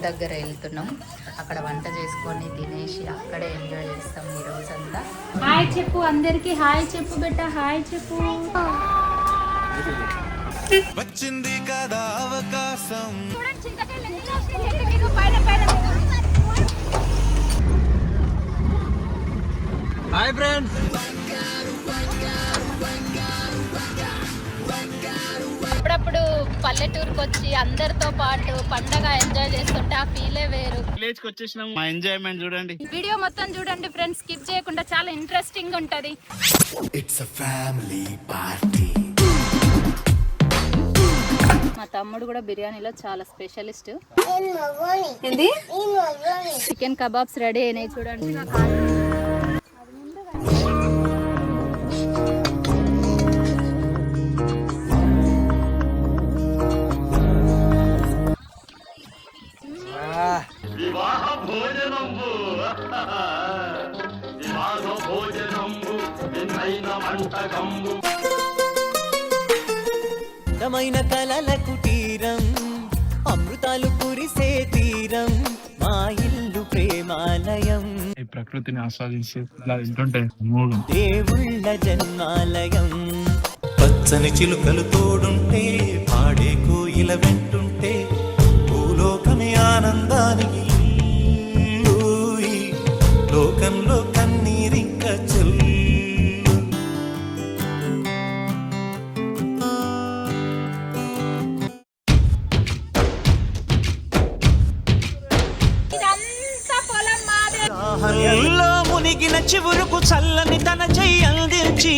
దగ్గర వెళ్తున్నాం. అక్కడ వంట చేసుకొని తినేసి అక్కడే ఎంజాయ్ చేస్తాం ఈ రోజంతా. హాయ్ చెప్పు అందరికి, హాయ్ చెప్పు బెట్ట, హాయ్ చెప్పు. వచ్చింది కదా అవకాశం. Hi friends. అప్పుడప్పుడు పల్లెటూరుకి వచ్చి అందరితో పాటు పండగ ఎంజాయ్ చేస్తుంటే ఆ ఫీలే వేరు. విలేజ్ కి వచ్చేసినాం. మా ఎంజాయ్మెంట్ చూడండి. వీడియో మొత్తం చూడండి ఫ్రెండ్స్, స్కిప్ చేయకుండా, చాలా ఇంట్రెస్టింగ్ ఉంటది. It's a family party. మా తమ్ముడు కూడా బిర్యానీలో చాలా స్పెషలిస్ట్. చికెన్ కబాబ్స్ రెడీ అయినాయి చూడండి. అందమైన కలల కుటీరం, అమృతాలు కురిసే తీరం, మా ఇల్లు ప్రేమాలయం, ఈ ప్రకృతిని ఆస్వాదించి ఇలా వింటుంటే మూలం. దేవుళ్ళ జన్మాలయం, పచ్చని చిలుకలు తోడుంటే, పాడే కోయిల వెంటుంటే, భూలోకమే ఆనందానికి ఊయి, లోకంలో కన్నీరింక చెల్లు. దాహంలో మునిగిన చివురుకు చల్లని తన చెయ్యి అందించి